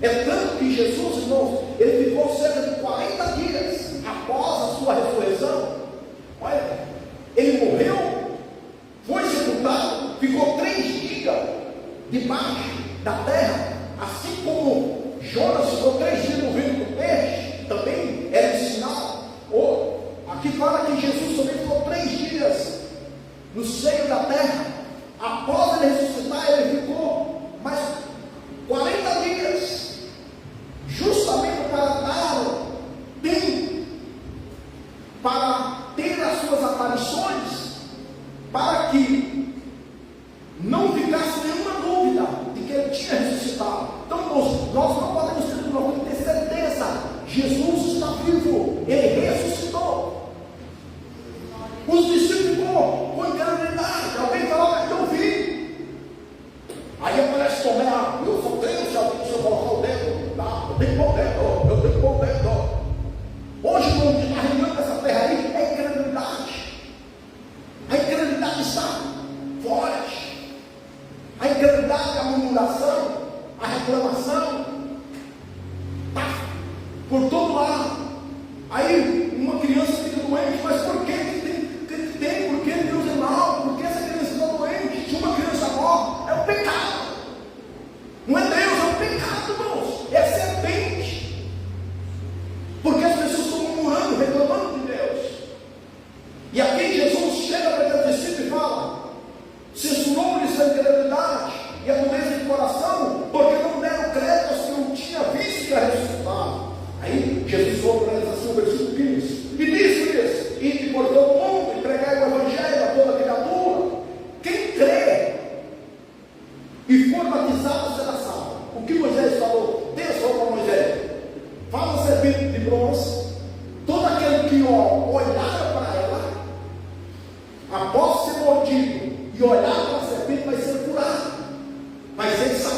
É tanto que Jesus, irmãos, ele ficou cerca de 40 dias após a sua ressurreição. Olha, ele morreu, foi sepultado, ficou 3 dias debaixo da terra, assim como Jonas ficou 3 dias no ventre do peixe, também era um sinal. Aqui fala que Jesus também ficou 3 dias no seio da terra. Após ele ressuscitar, ele ficou mais 40 dias, justamente para dar tempo para ter as suas aparições, para que não ficasse nenhuma dúvida de que ele tinha ressuscitado. Então, nós não podemos ter certeza: Jesus está vivo, ele ressuscitou. Os discípulos ficou com incredulidade. Alguém falava: eu vi. Aí aparece Tomé: eu sou Deus, se eu colocar o dedo, tá? Eu tenho que pôr o dedo, eu tenho que pôr o dedo. Hoje, o que está reinando nessa terra aí é incredulidade. A incredulidade está forte. A incredulidade, a murmuração, a reclamação, tá por todo lado. Aí uma criança fica doente: mas por que tem? Por que Deus é mau? Por que essa criança está doente? Se uma criança morre, é um pecado. Não é Deus, é um pecado, irmãos. É serpente. Porque as pessoas estão murmurando, reclamando de Deus. E aqui Jesus chega para aquele discípulo e fala: censurou-lhes a incredulidade e a dureza de coração, porque não deram crédito aos que não tinha visto que era ressuscitado. Aí Jesus falou para eles assim, no versículo 15: e disse-lhes: ide por todo o mundo e pregai o evangelho a toda criatura. Quem crê e for batizado será salvo. O que Moisés falou? Deus falou para Moisés: faz um serpente de bronze, todo aquele que olhar para ela, após ser mordido e olhar para a serpente, vai ser curado, vai ser salvo.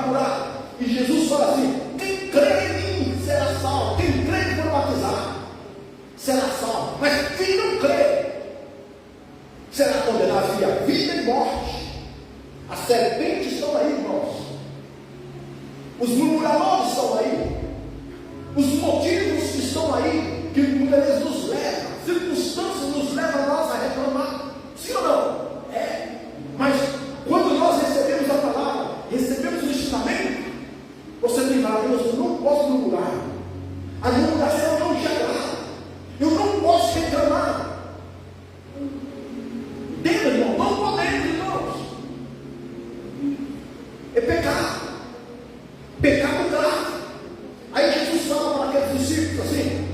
vai curar. E Jesus fala assim: quem crê em mim será salvo, quem crê e for batizado será salvo, mas quem não crê será condenado via vida e morte. As serpentes estão aí, irmãos, os murmuradores estão aí, os motivos estão aí, que muitas vezes nos levam, circunstâncias nos levam a nós a reclamar, sim ou não? Mas quando nós recebemos a palavra, recebemos o ensinamento, você tem que falar: Deus, eu não posso murmurar, a murmuração não te agrada, eu não posso reclamar. Entenda, irmão, não podemos, irmãos. É pecado, pecado grave. Aí Jesus fala para aqueles discípulos assim: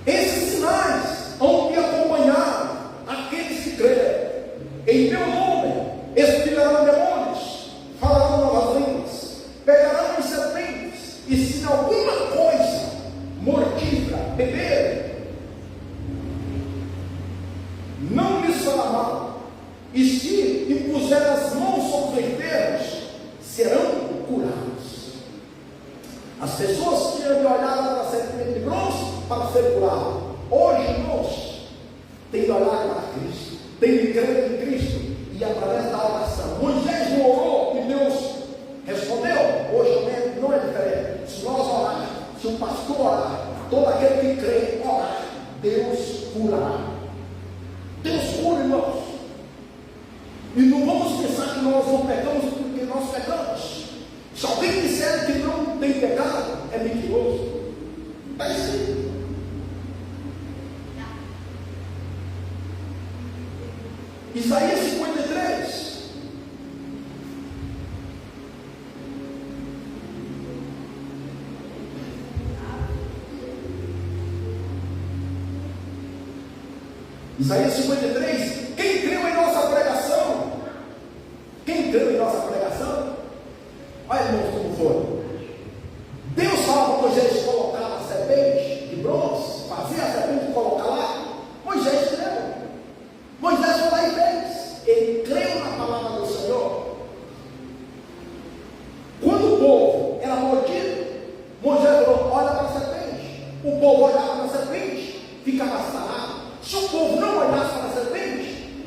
esses sinais vão me acompanhar aqueles que crerem. Em meu nome expirarão demônios, falarão novas línguas, pegarão em serpentes, e se alguma coisa mortífera beberem, não lhes fará mal, e se impuserem as mãos sobre os enfermos, serão curados. As pessoas tinham de olhar para a serpente de bronze para ser curado. Hoje, irmãos, tem de olhar para Cristo, tem de crer em Cristo, e através da oração. Moisés não orou e Deus respondeu. Hoje também não é diferente. Se nós orarmos, se o pastor orar, todo aquele que crê orar, Deus curará. Deus cura, irmãos. E não vamos pensar que nós não pecamos porque nós pecamos. Se alguém disser que não tem pecado, é mentiroso. É isso. Isaías 53. Isaías 53. Quem creu em nossa pregação? Quem creu em nossa pregação? Olha, irmãos, como foi. Deus fala para Moisés colocar a serpente de bronze, fazer a serpente e colocar lá. Moisés creu. Moisés foi lá e fez. Ele creu na palavra do Senhor. Quando o povo era mordido, Moisés falou: olha para a serpente. O povo olhava para a serpente, ficava sarado. Se o povo não olhasse para a serpente,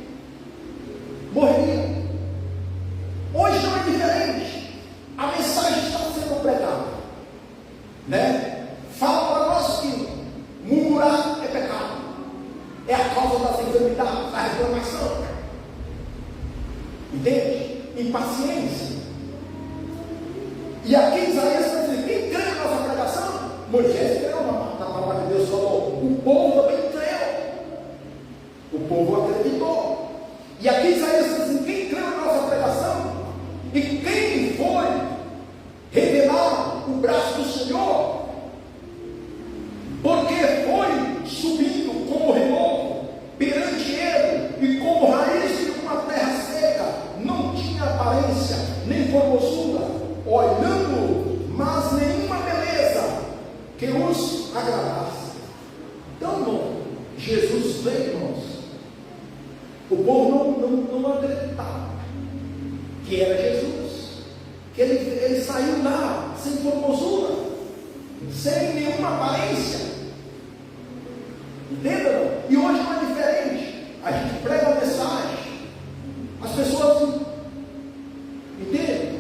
morreria. Hoje não é diferente. A mensagem está sendo pregada, né? Fala para nós que murmurar é pecado, é a causa das enfermidades, da reclamação, entende? Impaciência. E aqui Isaías está dizendo: quem crê na nossa pregação? Moisés creu na palavra que Deus falou, o povo também creu, o povo acreditou. E aqui Isaías está dizendo: quem creu na nossa pregação? E quem foi revelar o braço do Senhor? Porque foi subindo como renovo perante ele, e como raiz de uma terra seca, não tinha aparência nem formosura, olhando, mas nenhuma beleza que os agradasse. Então, irmão, Jesus veio, irmãos. O povo não acreditava que era Jesus, que ele saiu lá sem formosura, sem nenhuma aparência. Entenda, não? E hoje não é diferente. A gente prega a mensagem, as pessoas entendem.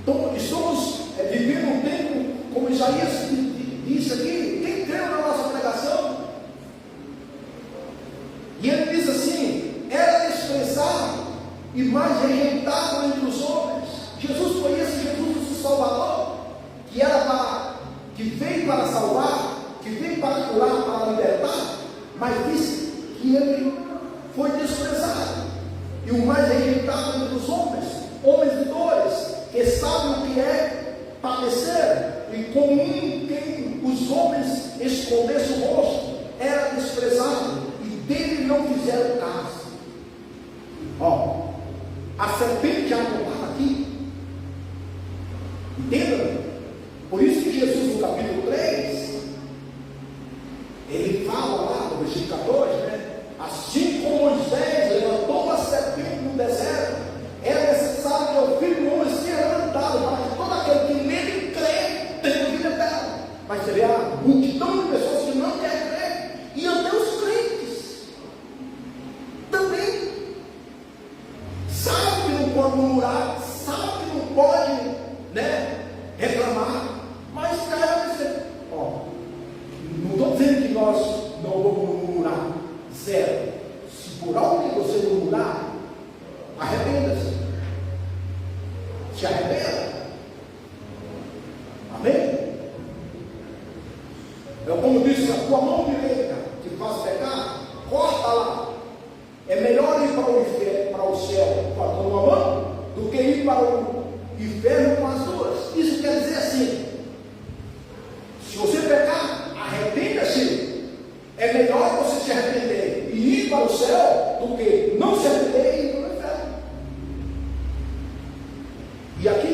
Então, estamos vivendo um tempo, como Isaías disse aqui: quem creu na nossa pregação? E ele diz assim: era desprezado e mais rejeitado entre os homens. Jesus foi esse Jesus, o Salvador, que veio para salvar, que veio para curar, para libertar, mas disse que ele foi desprezado e o mais rejeitado entre os homens, homens de dores, que sabem o que é padecer, e como quem os homens escondessem o rosto, era desprezado, e dele não fizeram caso. Ó, a serpente apontada aqui, entenda? Por isso que Jesus, no capítulo 3, ele fala lá no versículo 14, né? Assim como Moisés levantou a serpente no deserto, era necessário que eu pode murmurar, sabe que não pode, né, reclamar, mas cai você. Não estou dizendo que nós não vamos murmurar, zero. Se por algo que você murmurar, arrependa-se. Se arrependa. Amém? Eu, como disse, a tua mão direita te faz pecar, corta lá. É melhor ir para o céu com a tua mão do que ir para o inferno com as duas. Isso quer dizer assim: se você pecar, arrependa-se. É melhor você se arrepender e ir para o céu do que não se arrepender e ir para o inferno. E aqui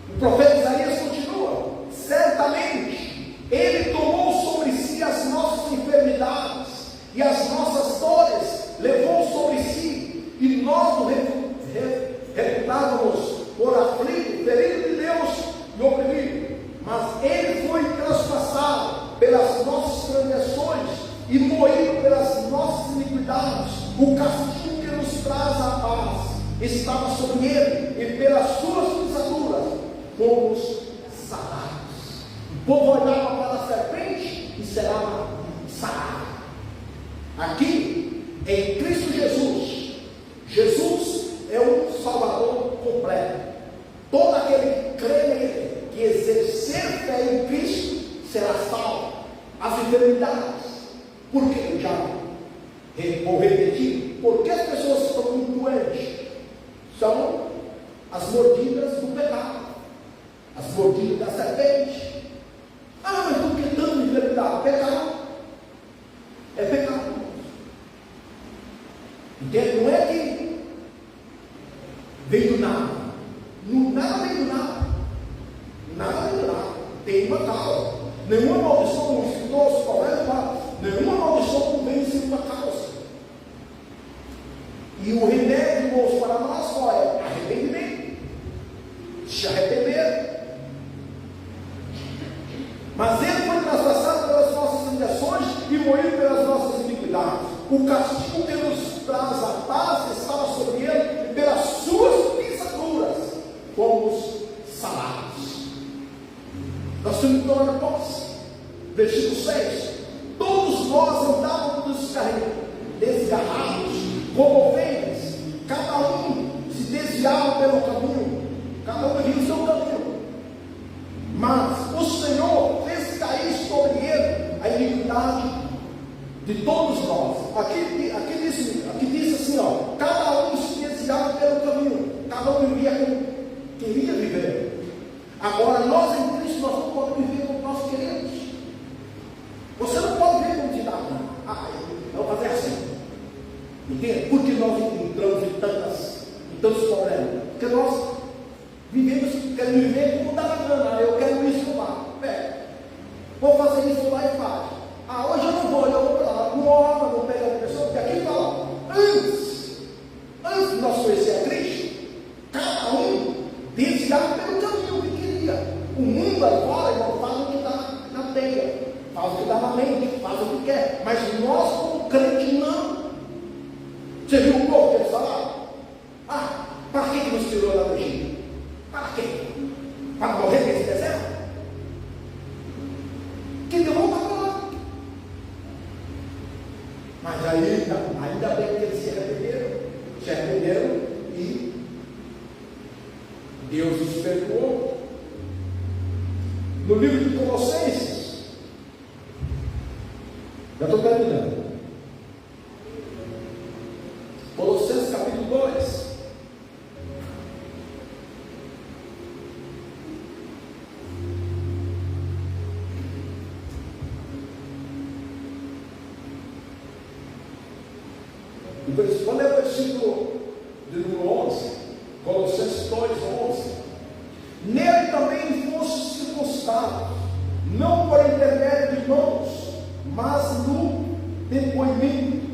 o profeta Isaías continua: certamente ele tomou sobre si as nossas enfermidades e as nossas dores levou sobre si, e nós o reputávamos por aflito, ferido de Deus e oprimido. Mas ele foi traspassado pelas nossas transgressões e moído pelas nossas iniquidades. O castigo que nos traz a paz estava sobre ele, e pelas suas pisaduras fomos sarados. O povo olhava para a serpente e será sarado. Aqui, em Cristo Jesus, Jesus é um Salvador completo. Todo aquele que crê nele, que exercer fé em Cristo, será salvo. As enfermidades, por que eu já vou repetir? Porque as pessoas estão muito doentes? São as mordidas do pecado, as mordidas da serpente. Mas por que tanta enfermidade? Pecado. É pecado. Entende? Não é que veio do nada. Nada veio do nada. Nada veio do nada. Tem uma causa. Nenhuma maldição não citou, nenhuma maldição não vem sem uma causa. E o remédio, irmãos, para nós qual é? Arrependimento. Se arrepender. Mas ele foi traspassado pelas nossas transgressões e moído pelas nossas iniquidades. O castigo que nos traz a paz estava sobre ele, e pelas suas pisaduras fomos sarados. Nós temos que tomar posse. Versículo 6: todos nós andávamos desgarrados, como ovelhas, cada um se desviava pelo caminho, cada um via o seu caminho. Mas o Senhor fez cair sobre ele a iniquidade de todos nós. Aqui diz assim, cada um se desviava pelo caminho, cada um vivia como queria viver. Agora nós em Cristo, nós não podemos viver como nós queremos. Você não pode viver como te dá. Eu vou fazer assim. Entende? Porque nós entramos em tantos problemas. Porque nós queremos viver como dá na gana. Eu quero isso lá. Vou fazer isso lá e faz. Hoje eu não vou para lá. Não ora, não pega a pessoa. Porque aqui fala, antes de nós conhecer a Cristo, cada um desviava pelo caminho que queria. O mundo agora não faz o que dá na teia, faz o que dá na mente, faz o que quer. Mas nós, como crente, não. Você viu o povo que eles falaram? Para que nos tirou lá do Egito? Para quê? Para morrer nesse deserto? Que deu volta para lá. Mas aí, ainda bem que eles se arrependeram e Deus os perdoou. No livro de Colossenses, já estou terminando. Colossenses capítulo 2. Quando é o versículo de número 11, Colossenses 2, 11. Nele também fosse circuncidado, não por intermédio de mãos, mas no depoimento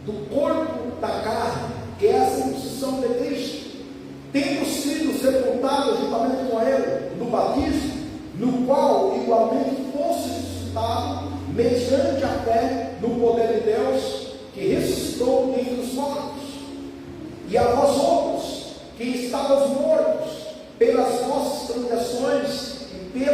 do corpo da carne, que é a circuncisão de Cristo, tendo sido sepultados juntamente com ele no batismo, no qual igualmente fosse ressuscitado mediante a fé no poder de Deus, que ressuscitou dentre os mortos. E a vós outros, estávamos mortos pelas nossas transgressões e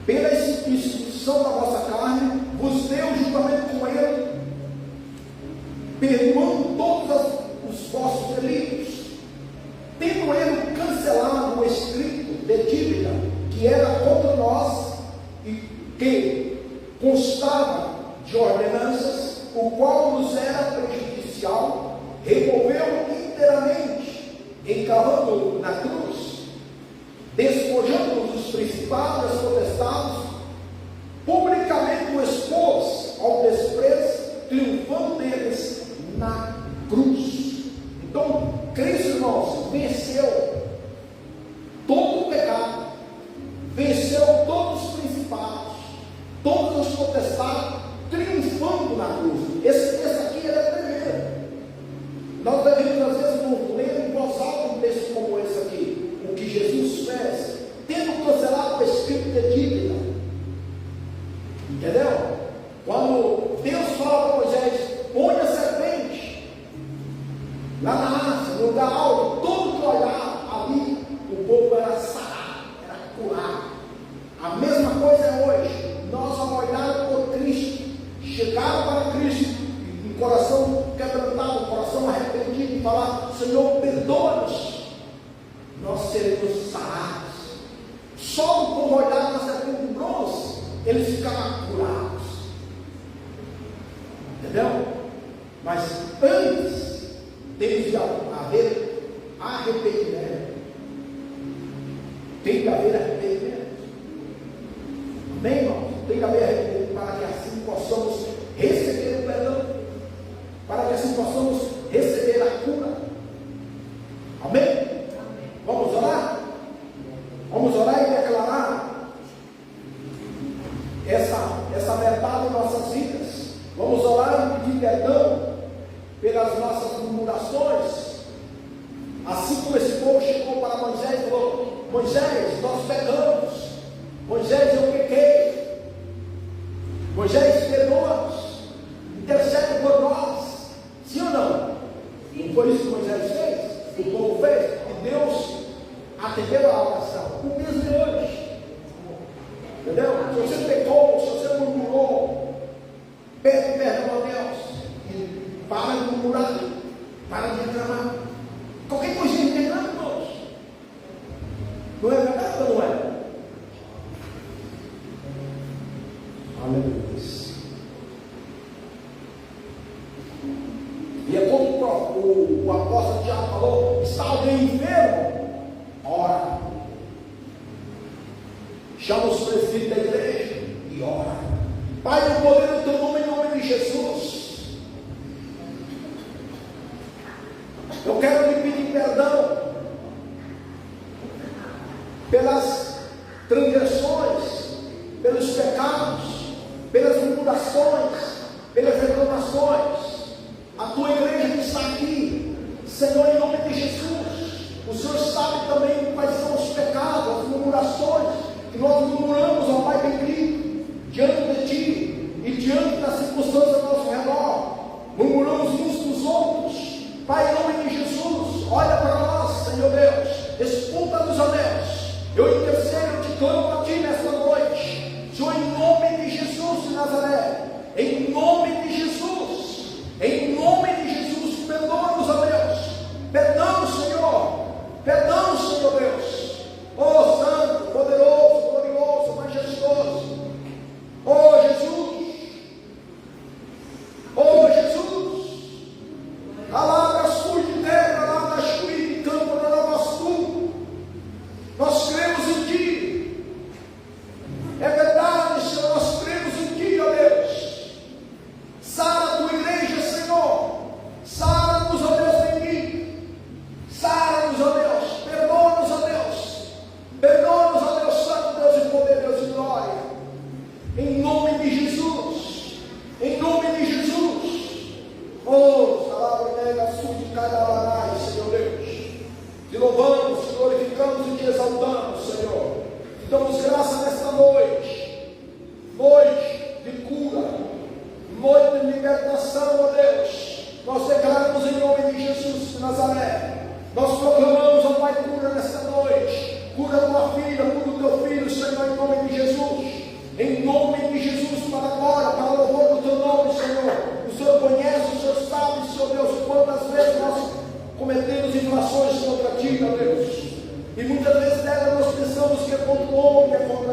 pela instituição da vossa carne, vos deu juntamente com ele, perdoando todos os vossos delitos, tendo ele cancelado o escrito de dívida que era contra nós e que constava de ordenanças, o qual nos era prejudicial, removeu inteiramente, encravando na cruz, despojando dos principados e potestades, publicamente o expôs ao desprezo, triunfando deles na cruz. Então, Cristo, irmãos, venceu todo o pecado, venceu todos os principados, todas as potestades, triunfando na cruz. Esse texto aqui é tremendo. Nós devemos, às vezes, ler em voz alta um texto como esse aqui. O que Jesus fez, tendo cancelado o escrito de dívida. Entendeu? Quando Deus fala para Moisés, põe a serpente lá na árvore, no lugar alto, todo que olhar ali, o povo era sarado, era curado. A mesma coisa é hoje. Nós vamos olhar por Cristo, chegar para Cristo, com o coração quebrantado, o coração arrependido, e falar: Senhor, perdoa-nos. Nós seremos sarados. Só o povo olhar na serpente de bronze, eles ficaram curados. Entendeu? Mas antes, temos de haver arrependimento. Tem que haver arrependimento. Amém, irmãos? Tem que haver arrependimento para que assim possamos receber o perdão, para que assim possamos receber a cura. Amém? Vamos orar? Vamos orar e declarar essa verdade em nossas vidas. Vamos orar e pedir perdão pelas nossas murmurações. Assim como esse povo chegou para Moisés e falou: Moisés, nós pecamos. Moisés, eu pequei. Moisés, perdoa-nos. Intercede por nós. Sim ou não? Não foi isso que Moisés fez? O povo fez? E Deus atendeu a oração. O mesmo de hoje. Entendeu? Se você pecou, se você murmurou, pede perdão a Deus. E para de murmurar. Para de reclamar. Qualquer coisinha reclama, irmãos. Não é verdade ou não é? Aleluia. E é como o apóstolo Tiago falou: está alguém enfermo? Ora. Chama os presbíteros da igreja e ora. Pai, no poder do teu nome, em nome de Jesus, eu quero lhe pedir perdão pelas transgressões, pelos pecados, pelas murmurações, pelas reclamações. A tua igreja que está aqui, Senhor, em nome de Jesus, o Senhor sabe também quais são os pecados, as murmurações que nós murmuramos, ó Pai bendito, diante de Ti e diante das circunstâncias ao nosso redor. Murmuramos uns dos outros. Pai, em nome de Jesus, olha para nós, Senhor Deus, escuta-nos, ó Deus. Eu intercedo, eu te clamo a Ti nesta noite, Senhor, em nome de Jesus de Nazaré, em nome de Jesus, em nome de Jesus, perdoa-nos, ó Deus, perdão, Senhor, Deus, oh Santo, poderoso, glorioso,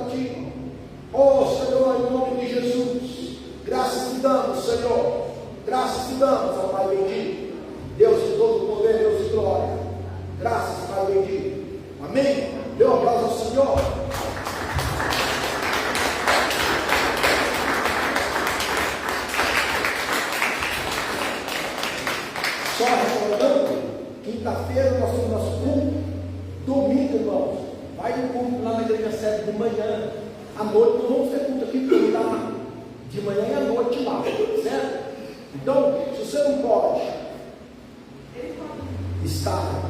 a Ti. Oh Senhor, em nome de Jesus, graças te damos, Senhor, graças te damos, ó Pai bendito, Deus de todo poder, Deus de glória, graças, Pai bendito, amém? Dê um aplauso ao Senhor. Só recordando, quinta-feira nós temos nosso culto, domingo, irmãos, vai no culto lá na igreja sede de manhã, à noite nós vamos ter culto aqui, porque está de manhã e à noite lá, certo? Então, se você não pode estar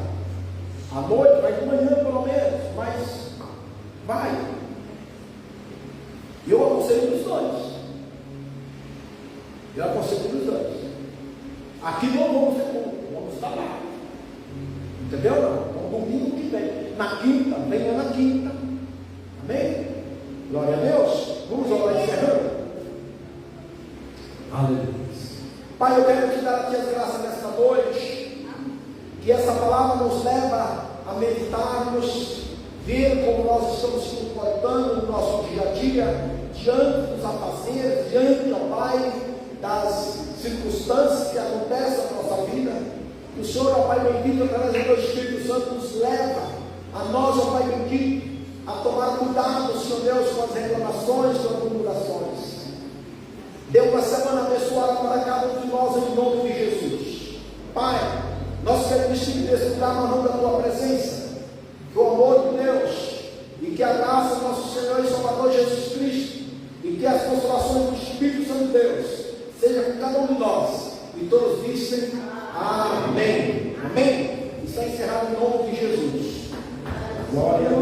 à noite, vai de manhã pelo menos, mas vai. Eu aconselho os dois. Eu aconselho os dois. Aqui não vamos ter culto, vamos estar lá. Entendeu? Então, domingo que vem. Na quinta, venha na quinta. Amém? Glória a Deus. Vamos orar encerrando. Aleluia. Pai, eu quero te dar aqui as graças nesta noite. Que essa palavra nos leva a meditarmos, ver como nós estamos se comportando no nosso dia a dia, diante dos afazeres, diante, ó Pai, das circunstâncias que acontecem na nossa vida. Que o Senhor, ó Pai bendito, através do teu Espírito Santo, nos leva a nós, ó Pai bendito, a tomar cuidado, Senhor Deus, com as reclamações, com as murmurações. Dê uma semana abençoada para cada um de nós, em nome de Jesus. Pai, nós queremos desfrutar na mão da Tua presença, do amor de Deus, e que a graça do nosso Senhor e Salvador Jesus Cristo, e que as consolações do Espírito Santo de Deus, seja com cada um de nós, e todos dizem amém. Amém? Está encerrado em nome de Jesus. Glória a Deus.